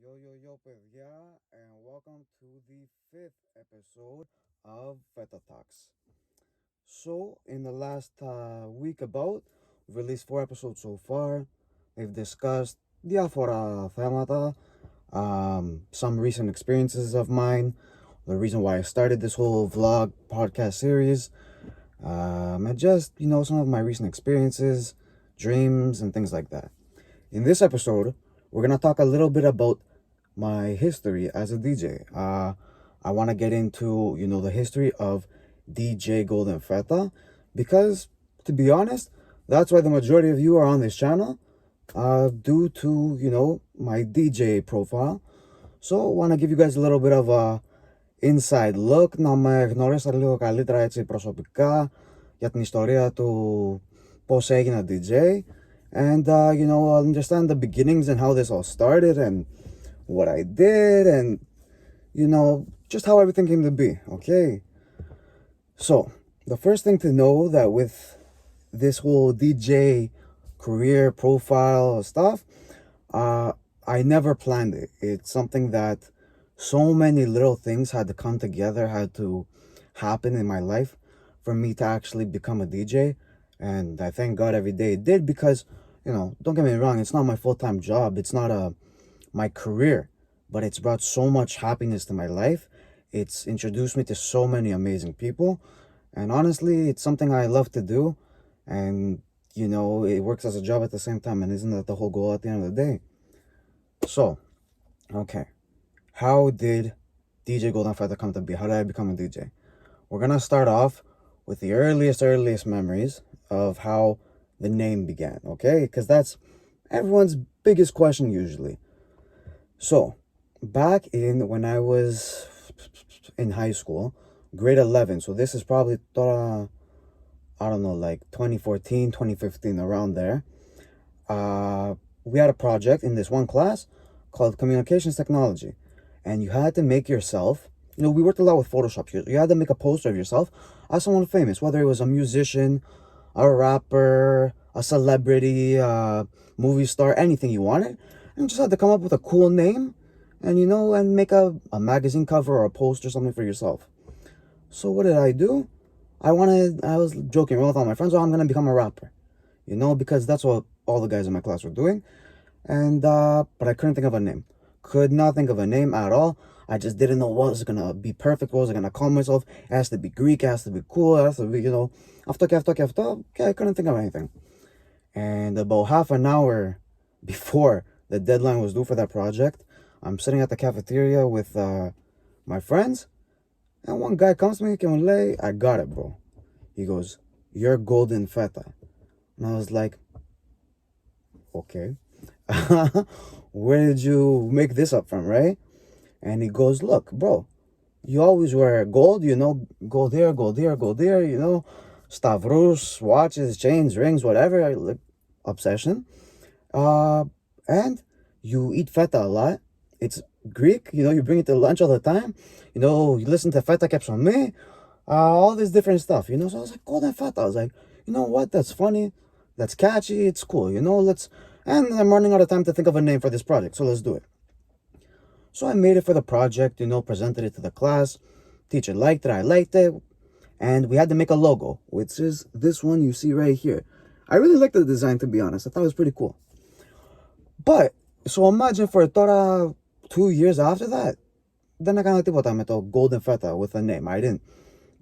Yo, παιδιά, and welcome to the fifth episode of Feta Talks. So, in the last week we've released four episodes so far. We've discussed διάφορα θέματα, some recent experiences of mine, the reason why I started this whole vlog podcast series, and just, some of my recent experiences, dreams, and things like that. In this episode, we're going to talk a little bit about my history as a DJ. I want to get into, the history of DJ Golden Feta because, to be honest, that's why the majority of you are on this channel, due to, my DJ profile. So, I want to give you guys a little bit of a inside look, να με γνωρίσετε λίγο καλύτερα έτσι προσωπικά για την ιστορία του πώς έγινα DJ and, understand the beginnings and how this all started and what I did and, just how everything came to be, okay? So, the first thing to know that with this whole DJ career profile stuff, I never planned it. It's something that so many little things had to come together, had to happen in my life for me to actually become a DJ. And I thank God every day it did because, don't get me wrong, it's not my full-time job. It's not my career, but it's brought so much happiness to my life. It's introduced me to so many amazing people. And honestly, it's something I love to do. And, it works as a job at the same time. And isn't that the whole goal at the end of the day? So, okay. How did DJ Golden Feta come to be? How did I become a DJ? We're going to start off with the earliest memories of how the name began, okay? Because that's everyone's biggest question usually. So, back in when I was in high school, grade 11, so this is probably, I don't know, like 2014, 2015, around there, we had a project in this one class called Communications Technology. And you had to make yourself, we worked a lot with Photoshop. You had to make a poster of yourself as someone famous, whether it was a musician, a rapper, a celebrity, a movie star, anything you wanted. And you just had to come up with a cool name and, and make a magazine cover or a post or something for yourself. So what did I do? I was joking around with all my friends, I'm going to become a rapper, because that's what all the guys in my class were doing. And, but I couldn't think of a name. Could not think of a name at all. I just didn't know what was gonna be perfect, what was I gonna call myself. It has to be Greek, it has to be cool, it has to be, after. Okay, I couldn't think of anything. And about half an hour before the deadline was due for that project, I'm sitting at the cafeteria with my friends, and one guy comes to me, I got it, bro. He goes, "You're Golden Feta." And I was like, okay. Where did you make this up from, right? And he goes, "Look, bro, you always wear gold, gold here, gold here, gold there, Stavros, watches, chains, rings, whatever, like, obsession. And you eat feta a lot. It's Greek, you bring it to lunch all the time. You listen to Feta Keps on me, all this different stuff, So I was like, Golden Feta. I was like, you know what? That's funny. That's catchy. It's cool, and I'm running out of time to think of a name for this project, so let's do it. So I made it for the project, presented it to the class. Teacher liked it, I liked it. And we had to make a logo, which is this one you see right here. I really liked the design, to be honest. I thought it was pretty cool. But, so imagine for Tora 2 years after that, then I kind of τίποτα με το Golden Feta with a name. I didn't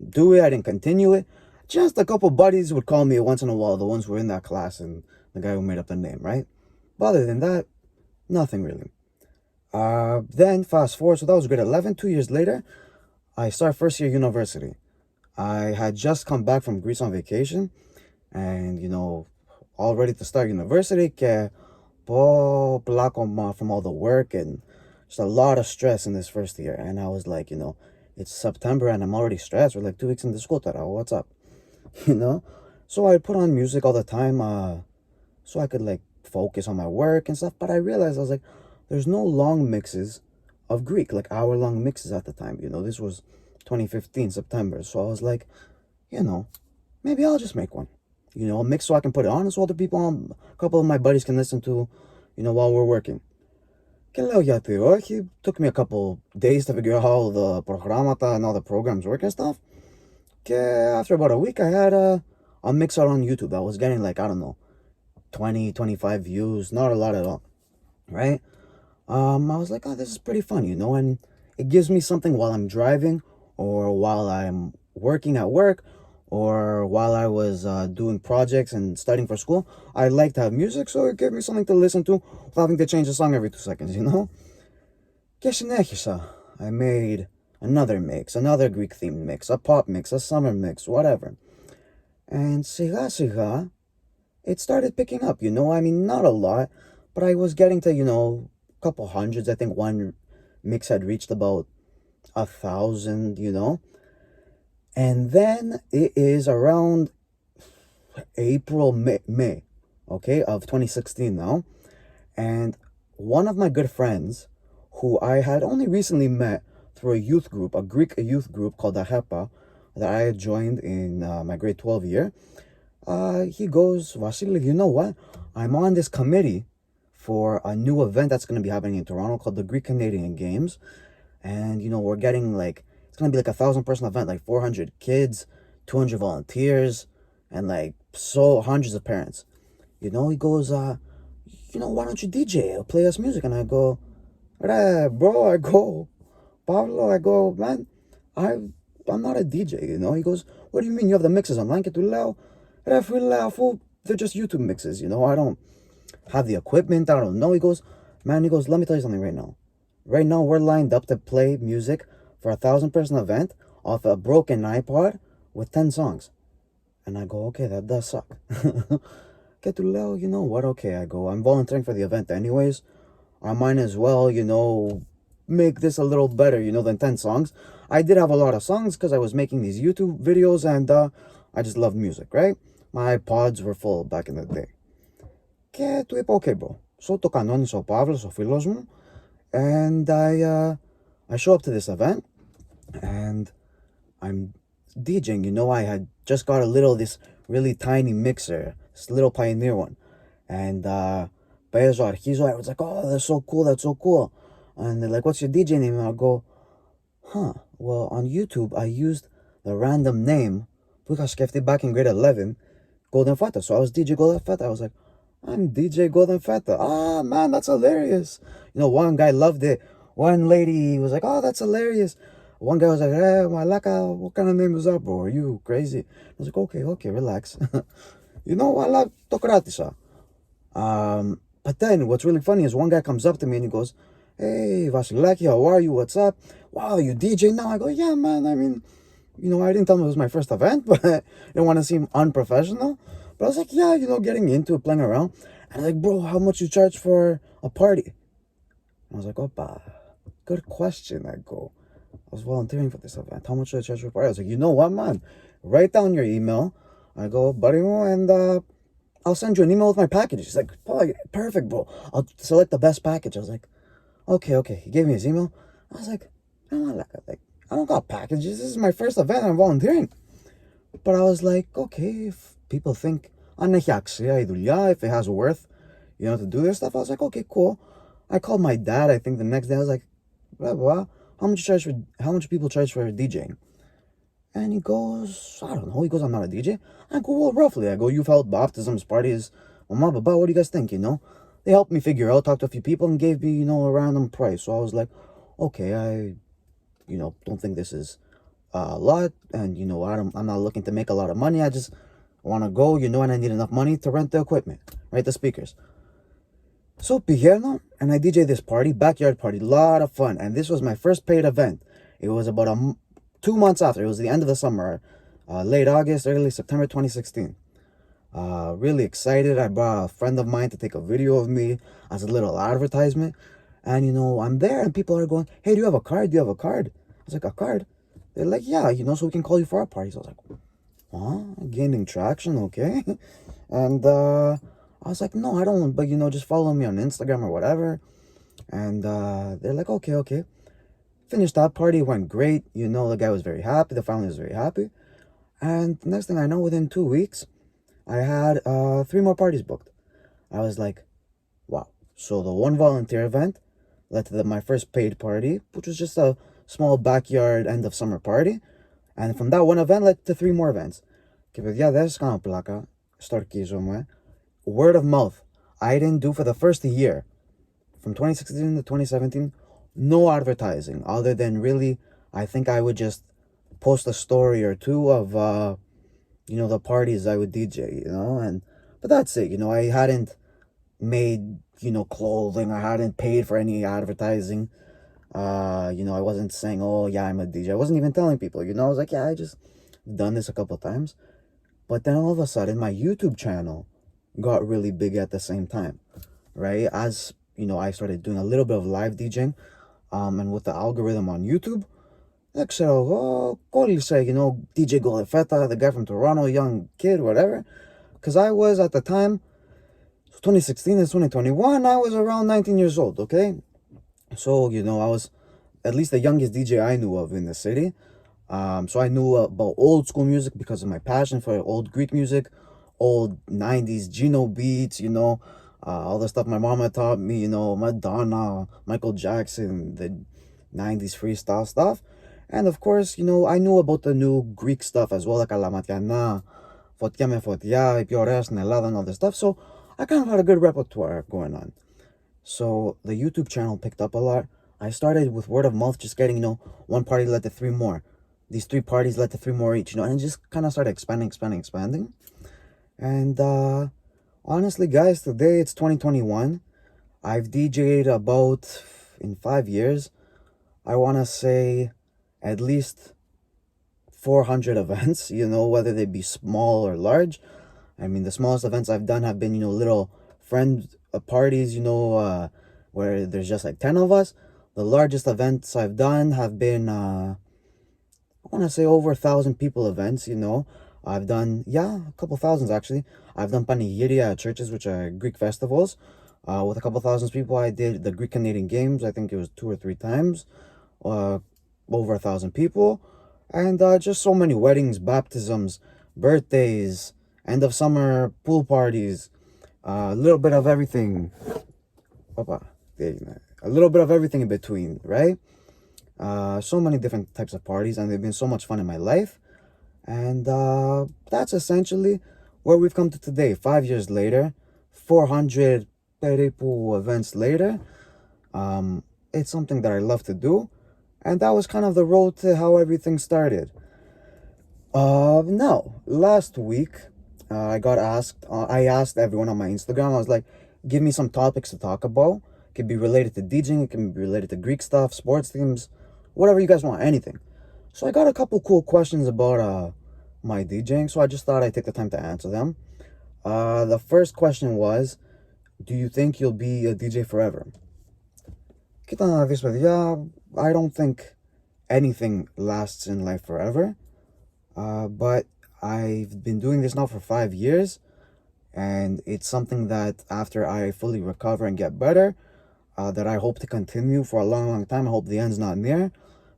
do it, I didn't continue it. Just a couple buddies would call me once in a while, the ones who were in that class and the guy who made up the name, right? But other than that, nothing really. Then fast forward, so that was grade 11. 2 years later, I started first year university. I had just come back from Greece on vacation, and all ready to start university. From all the work and just a lot of stress in this first year. And I was like, it's September and I'm already stressed. We're like 2 weeks into school. What's up? So I put on music all the time, so I could like focus on my work and stuff. But I realized, I was like, there's no long mixes of Greek, like hour-long mixes at the time. This was 2015, September. So I was like, maybe I'll just make one. A mix so I can put it on so other people, a couple of my buddies can listen to, while we're working. Και λέω γιατί όχι. Took me a couple days to figure out how the programata and all the programs work and stuff. Και after about a week, I had a mixer on YouTube that was getting like, I don't know, 20, 25 views, not a lot at all, right? I was like, oh, this is pretty fun, you know, and it gives me something while I'm driving or while I'm working at work or while I was doing projects and studying for school. I like to have music, so it gave me something to listen to without having to change the song every 2 seconds, you know? Και συνέχισα. I made another mix, another Greek themed mix, a pop mix, a summer mix, whatever. And σιγά σιγά, it started picking up, you know? I mean, not a lot, but I was getting to, you know, a couple hundreds. I think one mix had reached about 1,000, you know? And then it is around April, May, okay, of 2016 now. And one of my good friends, who I had only recently met through a youth group, a Greek youth group called the HEPA, that I had joined in my grade 12 year, he goes, Vasily, you know what? I'm on this committee for a new event that's going to be happening in Toronto called the Greek Canadian Games. And, you know, we're getting like, it's going to be like 1,000-person event, like 400 kids, 200 volunteers, and like so hundreds of parents. You know, he goes, you know, why don't you DJ or play us music? And I go, bro, I go, Pablo, I go, man, I'm not a DJ, you know? He goes, what do you mean you have the mixes online? Και του λέω, αφού they're just YouTube mixes, you know? I don't have the equipment, I don't know. He goes, let me tell you something right now. Right now, we're lined up to play music for a 1,000-person event off a broken iPod with 10 songs. And I go, okay, that does suck. Και του λέω, you know what, okay, I go, I'm volunteering for the event anyways. I might as well, you know, make this a little better, you know, than 10 songs. I did have a lot of songs because I was making these YouTube videos and I just loved music, right? My iPods were full back in the day. Και του είπα, okay, bro. So το κανόνισε ο Παύλος, ο φίλος μου. And I show up to this event and I'm DJing, you know, I had just got this really tiny mixer, this little Pioneer one. And παίζω, αρχίζω, I was like, oh, that's so cool. And they're like, what's your DJ name? And I go, well, on YouTube, I used the random name που είχα σκεφτεί back in grade 11, Golden Feta. So I was DJ Golden Feta. I was like, I'm DJ Golden Feta. Ah, man, that's hilarious. You know, one guy loved it. One lady was like, oh, that's hilarious. One guy was like, hey, Malaka, what kind of name is that, bro? Are you crazy? I was like, okay, relax. You know, I το κράτησα. But then what's really funny is one guy comes up to me and he goes, hey, Vasilaki, how are you? What's up? Wow, you DJ now? I go, yeah, man. I mean, you know, I didn't tell him it was my first event, but I didn't want to seem unprofessional. But I was like, yeah, you know, getting into it, playing around. And I'm like, bro, how much you charge for a party? I was like, opa, good question. I go, I was volunteering for this event. How much should I charge for a party? I was like, you know what, man? Write down your email. I go, buddy, and I'll send you an email with my package. He's like, oh, perfect, bro. I'll select the best package. I was like, okay. He gave me his email. I was like, I don't got packages. This is my first event. I'm volunteering. But I was like, okay, if people think, αν έχει αξία η δουλειά, if it has worth, you know, to do this stuff, I was like, okay, cool. I called my dad, I think the next day. I was like, blah, how much people charge for DJing? And he goes, I don't know. He goes, I'm not a DJ. I go, well, roughly. I go, you've held baptisms, parties. Mama, Baba, what do you guys think, you know? They helped me figure out, talked to a few people, and gave me, you know, a random price. So I was like, okay, I, you know, don't think this is a lot. And, you know, I'm not looking to make a lot of money. I just want to go, you know, and I need enough money to rent the equipment, right? The speakers. So πηγαίνω, and I DJ this party, backyard party, lot of fun. And this was my first paid event. It was about 2 months after. It was the end of the summer, late August, early September 2016. Really excited. I brought a friend of mine to take a video of me as a little advertisement. And, you know, I'm there and people are going, hey, do you have a card? I was like, a card? They're like, yeah, you know, so we can call you for our parties. I was like, gaining traction, okay. And I was like, no, I don't, but, you know, just follow me on Instagram or whatever. And they're like, okay. Finished that party, went great. You know, the guy was very happy. The family was very happy. And the next thing I know, within 2 weeks, I had 3 more parties booked. I was like, wow. So the one volunteer event led to my first paid party, which was just a small backyard end of summer party. And from that one event led to 3 more events. Και παιδιά, δεν σας κάνω πλάκα, στορκίζομαι. Word of mouth. I didn't do for the first year, from 2016 to 2017, no advertising, other than really, I think I would just post a story or two of, the parties I would DJ, but that's it, I hadn't made, clothing, I hadn't paid for any advertising, I wasn't saying, oh yeah, I'm a DJ, I wasn't even telling people, I was like, yeah, I just done this a couple times, but then all of a sudden, my YouTube channel got really big at the same time, right? As, I started doing a little bit of live DJing, and with the algorithm on YouTube, like, so, say, DJ Golden Feta, the guy from Toronto, young kid, whatever, because I was, at the time, 2016 and 2021, I was around 19 years old, okay? So, I was at least the youngest DJ I knew of in the city. So I knew about old school music because of my passion for old Greek music, old 90s Gino beats, all the stuff my mama taught me, Madonna, Michael Jackson, the 90s freestyle stuff. And of course, I knew about the new Greek stuff as well, like Alamatιανά, Φωτιά με Φωτιά, η πιο ωραία στην Ελλάδα, and all this stuff. So I kind of had a good repertoire going on. So the YouTube channel picked up a lot. I started with word of mouth, just getting, one party led to 3 more. These 3 parties led to 3 more each, and just kind of started expanding. And honestly, guys, today it's 2021. I've DJ'd about, in 5 years, I want to say at least 400 events, whether they be small or large. I mean, the smallest events I've done have been, little friend parties, where there's just like 10 of us. The largest events I've done have been, I want to say over 1,000 people events, I've done, a couple thousands actually. I've done panigiria at churches, which are Greek festivals. With a couple thousands people, I did the Greek Canadian Games. I think it was 2 or 3 times. Over 1,000 people. And just so many weddings, baptisms, birthdays, end of summer pool parties, a little bit of everything. A little bit of everything in between, right? So many different types of parties, and they've been so much fun in my life. And that's essentially where we've come to today. 5 years later, 400 peripu events later. It's something that I love to do. And that was kind of the road to how everything started. Now, last week, I got asked, I asked everyone on my Instagram, I was like, give me some topics to talk about. It could be related to DJing, it can be related to Greek stuff, sports themes, whatever you guys want, anything. So I got a couple cool questions about my DJing, so I just thought I'd take the time to answer them. The first question was, do you think you'll be a DJ forever? Κοίτα να δεις, παιδιά, I don't think anything lasts in life forever, but I've been doing this now for 5 years, and it's something that after I fully recover and get better, that I hope to continue for a long time. I hope the end's not near,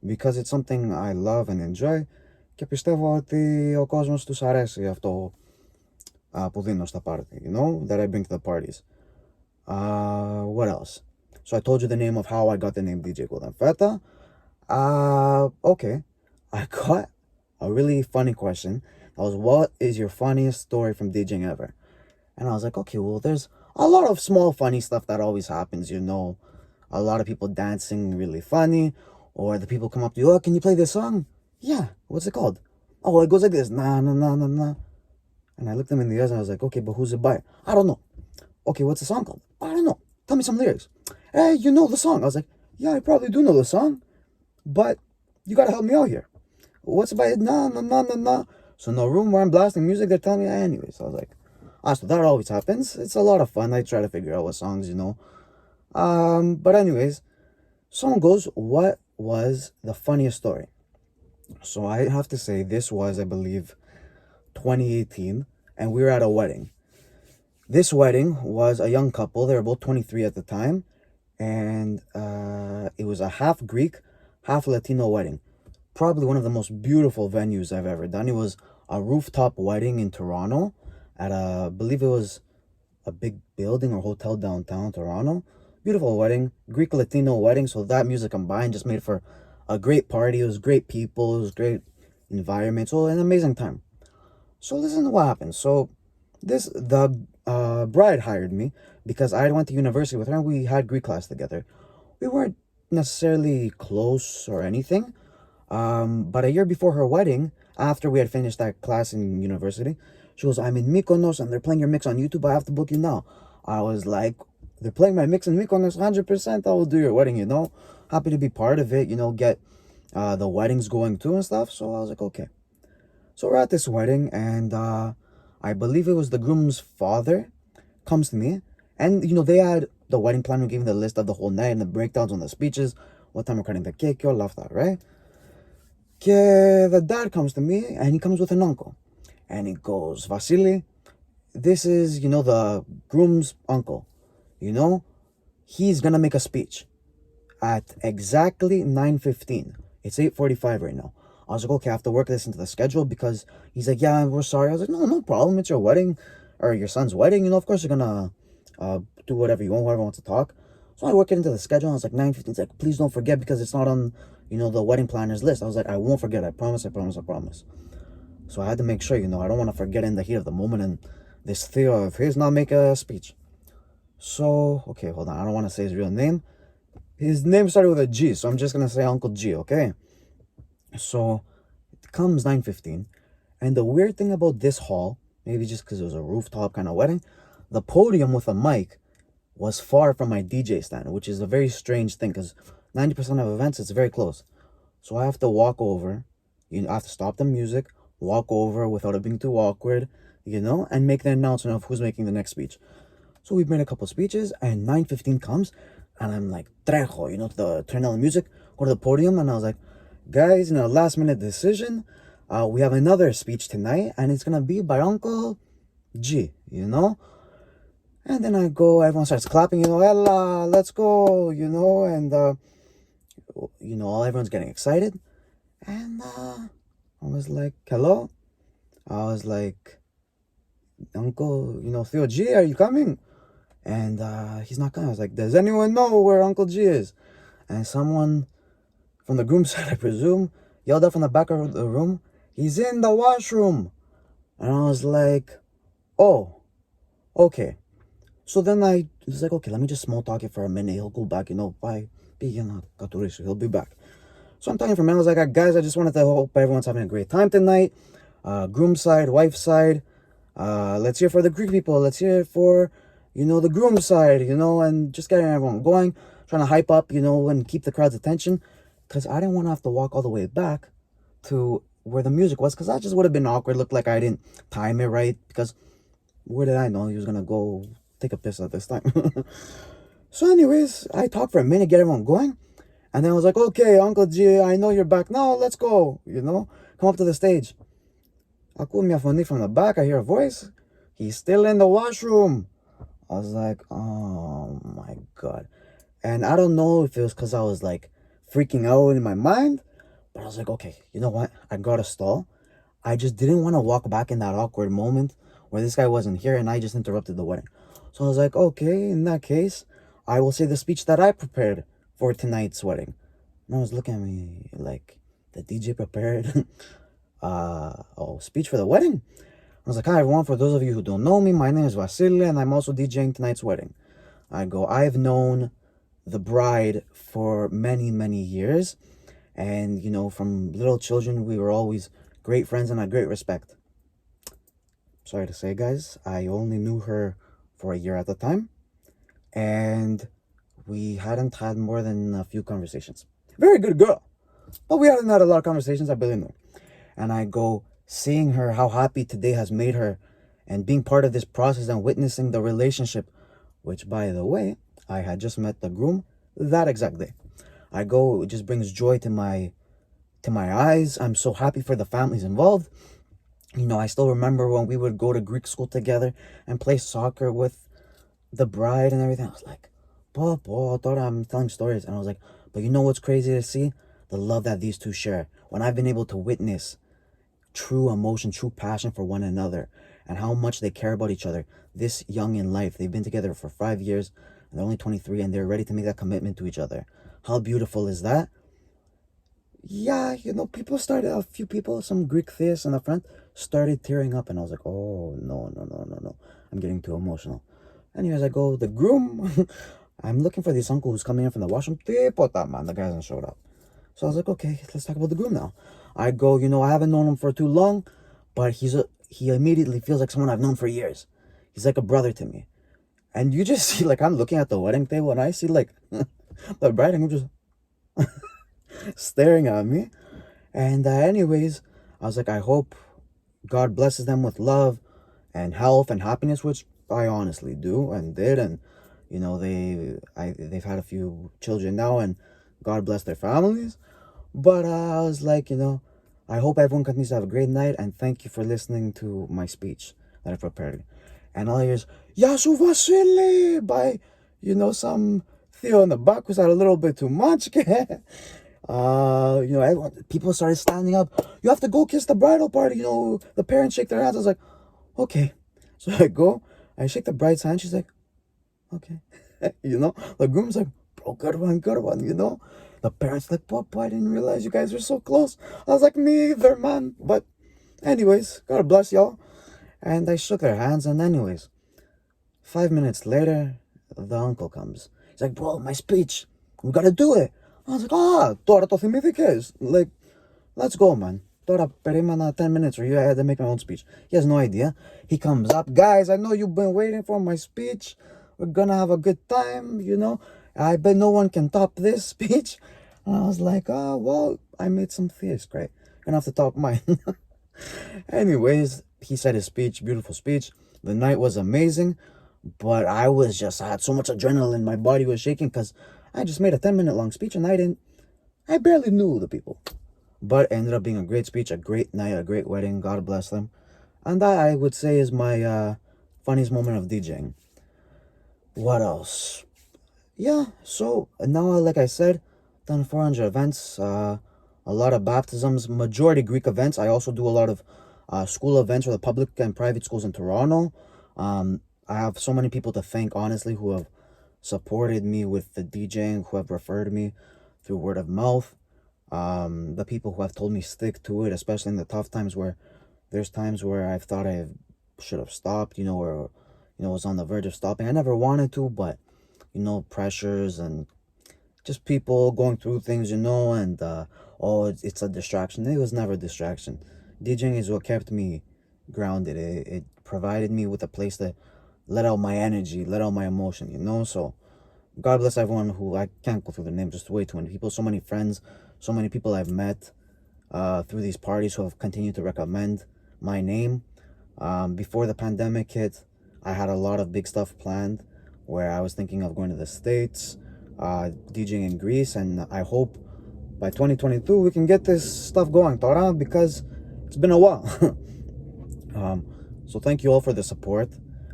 because it's something I love and enjoy, και πιστεύω ότι ο κόσμος τους αρέσει αυτό που δίνω στα party, that I bring to the parties. What else? So I told you the name of how I got the name DJ Golden Feta. Okay. I got a really funny question. That was, what is your funniest story from DJing ever? And I was like, okay, well, there's a lot of small funny stuff that always happens, A lot of people dancing really funny, or the people come up to you, oh, can you play this song? Yeah, what's it called? Oh, it goes like this, na na na na na. And I looked them in the eyes and I was like, okay, but who's it by? I don't know. Okay, what's the song called? I don't know. Tell me some lyrics. Hey, you know the song. I was like, yeah, I probably do know the song, but you gotta help me out here. What's it by? Na na na na na. So in the room where I'm blasting music, they're telling me, anyways. I was like, so that always happens. It's a lot of fun. I try to figure out what songs, But anyways, someone goes, what was the funniest story? So I have to say, this was, I believe, 2018, and we were at a wedding. This wedding was a young couple. They were both 23 at the time, and it was a half Greek, half Latino wedding. Probably one of the most beautiful venues I've ever done. It was a rooftop wedding in Toronto at I believe it was a big building or hotel downtown Toronto. beautiful wedding, Greek Latino wedding. So that music combined just made for a great party. It was great people. It was great environment. So an amazing time. So listen to what happened. So the bride hired me because I went to university with her and we had Greek class together. We weren't necessarily close or anything. But a year before her wedding, after we had finished that class in university, she goes, I'm in Mykonos and they're playing your mix on YouTube. I have to book you now. I was like, they're playing my mix in Mykonos, 100%. I will do your wedding, Happy to be part of it, get the weddings going too and stuff. So I was like, okay. So we're at this wedding and I believe it was the groom's father comes to me. And, they had the wedding planner gave me the list of the whole night and the breakdowns on the speeches, what time we're cutting the cake, you all love that, right? The dad comes to me and he comes with an uncle. And he goes, Vasily, this is, the groom's uncle. He's going to make a speech at exactly 9:15. It's 8:45 right now. I was like, okay, I have to work this into the schedule because he's like, yeah, we're sorry. I was like, no problem. It's your wedding or your son's wedding. Of course you're going to do whatever you want, whoever wants to talk. So I work it into the schedule. I was like, 9:15. It's like, please don't forget because it's not on, the wedding planner's list. I was like, I won't forget. I promise. So I had to make sure, I don't want to forget in the heat of the moment and this Theo of his not make a speech. So, okay, hold on. I don't want to say his real name. His name started with a G, so I'm just going to say Uncle G, okay? So it comes 9:15. And the weird thing about this hall, maybe just because it was a rooftop kind of wedding, the podium with a mic was far from my DJ stand, which is a very strange thing because 90% of events, it's very close. So I have to walk over, I have to stop the music, walk over without it being too awkward, and make the announcement of who's making the next speech. So we've made a couple speeches and 9:15 comes and I'm like, Trejo, turn on the music, go to the podium. And I was like, guys, in a last minute decision, we have another speech tonight and it's going to be by Uncle G, And then I go, everyone starts clapping, Ella, let's go, and, everyone's getting excited. And I was like, hello? I was like, Uncle, Theo G, are you coming? And he's not coming. I was like, does anyone know where Uncle G is? And someone from the groom's side, I presume, yelled out from the back of the room, he's in the washroom. And I was like, oh, okay. So then I was like, okay, let me just small talk it for a minute. He'll go back, bye. He'll be back. So I'm talking for a minute. I was like, guys, I just wanted to hope everyone's having a great time tonight. Groom side, wife side. Let's hear for the Greek people. Let's hear for, the groom side, and just getting everyone going. Trying to hype up, and keep the crowd's attention. Because I didn't want to have to walk all the way back to where the music was. Because that just would have been awkward. Looked like I didn't time it right. Because where did I know he was going to go take a piss at this time? So anyways, I talked for a minute, get everyone going. And then I was like, okay, Uncle G, I know you're back now. Let's go, Come up to the stage. Aku miafoni from the back. I hear a voice. He's still in the washroom. I was like, oh my God. And I don't know if it was because I was like freaking out in my mind. But I was like, okay, you know what? I got a stall. I just didn't want to walk back in that awkward moment where this guy wasn't here and I just interrupted the wedding. So I was like, okay, in that case, I will say the speech that I prepared for tonight's wedding. And I was looking at me like, the DJ prepared speech for the wedding? I was like, hi everyone, for those of you who don't know me, my name is Vasily and I'm also DJing tonight's wedding. I've known the bride for many, many years. And, from little children, we were always great friends and had great respect. Sorry to say, guys, I only knew her for a year at the time. And we hadn't had more than a few conversations. Very good girl. But we hadn't had a lot of conversations, I believe. And I go, seeing her, how happy today has made her, and being part of this process and witnessing the relationship, which, by the way, I had just met the groom that exact day. I go, it just brings joy to my eyes. I'm so happy for the families involved. I still remember when we would go to Greek school together and play soccer with the bride and everything. I was like, I thought I'm telling stories. And I was like, but you know what's crazy to see? The love that these two share. When I've been able to witness true emotion, true passion for one another, and how much they care about each other this young in life. They've been together for 5 years. and they're only 23 and they're ready to make that commitment to each other. How beautiful is that? Yeah, a few people, some Greek theists in the front started tearing up, and I was like, oh, no, no, no, no, no. I'm getting too emotional. Anyways, I go, the groom, I'm looking for this uncle who's coming in from the washroom. Tipota, man, the guy hasn't showed up. So I was like, okay, let's talk about the groom now. I go, I haven't known him for too long, but he immediately feels like someone I've known for years. He's like a brother to me. And you just see, like, I'm looking at the wedding table, and I see, like, the bride and groom just staring at me. And anyways, I was like, I hope God blesses them with love and health and happiness, which I honestly do and did. And, they've had a few children now, and God bless their families. But I was like, I hope everyone continues to have a great night, and thank you for listening to my speech that I prepared. And all I hear is, Yasu Vasily, by, some Theo in the back who's had a little bit too much. People started standing up. You have to go kiss the bridal party. The parents shake their hands. I was like, okay. So I go, I shake the bride's hand. She's like, okay. The groom's like, bro, good one. The parents like, Papa, I didn't realize you guys were so close. I was like, me either, man. But anyways, God bless y'all. And I shook their hands, and anyways, 5 minutes later, the uncle comes. He's like, bro, my speech. We gotta do it. I was like, τώρα το θυμήθηκες. Like, let's go, man. Τώρα περίμενα 10 minutes or you had to make my own speech. He has no idea. He comes up. Guys, I know you've been waiting for my speech. We're gonna have a good time, I bet no one can top this speech. And I was like, well, I made some theater, great. Gonna have to top mine. Anyways, he said his speech, beautiful speech. The night was amazing, but I had so much adrenaline. My body was shaking because I just made a 10-minute long speech, and I barely knew the people. But it ended up being a great speech, a great night, a great wedding. God bless them. And that, I would say, is my funniest moment of DJing. What else? Yeah, so now, like I said, done 400 events, a lot of baptisms, majority Greek events. I also do a lot of school events for the public and private schools in Toronto. I have so many people to thank, honestly, who have supported me with the DJing, who have referred me through word of mouth. The people who have told me stick to it, especially in the tough times where there's times where I've thought I should have stopped, or, was on the verge of stopping. I never wanted to, but, pressures and just people going through things, and, it's a distraction. It was never a distraction. DJing is what kept me grounded. It provided me with a place to let out my energy, let out my emotion, so God bless everyone who, I can't go through their names, just way too many people, so many friends, so many people I've met through these parties who have continued to recommend my name. Before the pandemic hit, I had a lot of big stuff planned where I was thinking of going to the States, DJing in Greece, and I hope by 2022 we can get this stuff going, Tora, because it's been a while. So thank you all for the support.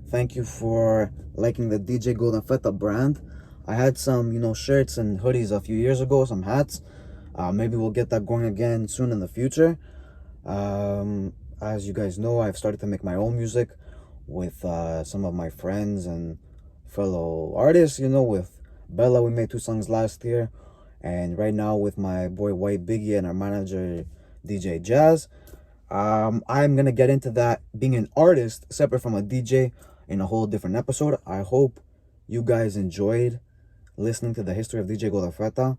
Thank you for liking the DJ Golden Feta brand. I had some, shirts and hoodies a few years ago, some hats. Maybe we'll get that going again soon in the future. As you guys know, I've started to make my own music with some of my friends and fellow artists. With Bella, we made 2 songs last year. And right now with my boy White Biggie and our manager DJ Jazz. I'm going to get into that, being an artist separate from a DJ, in a whole different episode. I hope you guys enjoyed listening to the history of DJ Golden Feta.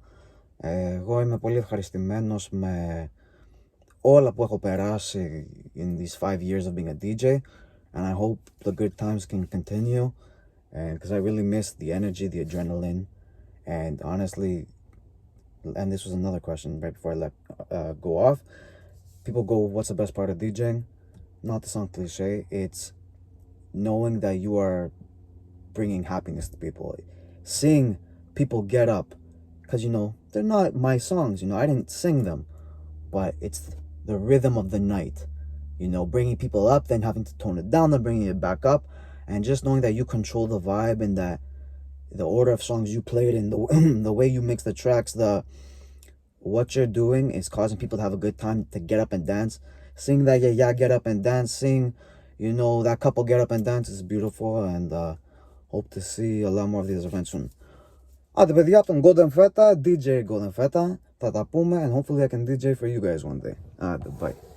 Εγώ είμαι πολύ ευχαριστημένος με όλα που έχω περάσει in these 5 years of being a DJ, and I hope the good times can continue, and because I really miss the energy, the adrenaline, and honestly, and this was another question right before I let go off. People go, what's the best part of DJing? Not to sound cliche, it's knowing that you are bringing happiness to people, seeing people get up, because they're not my songs, I didn't sing them, but it's the rhythm of the night, bringing people up, then having to tone it down, then bringing it back up, and just knowing that you control the vibe, and that the order of songs you played, and the way you mix the tracks, what you're doing is causing people to have a good time, to get up and dance. Seeing that get up and dance, seeing that couple get up and dance is beautiful, and Hope to see a lot more of these events soon. Άντε παιδιά, από τον Golden Feta, DJ Golden Feta. Θα τα πούμε and hopefully I can DJ for you guys one day. Άντε, bye.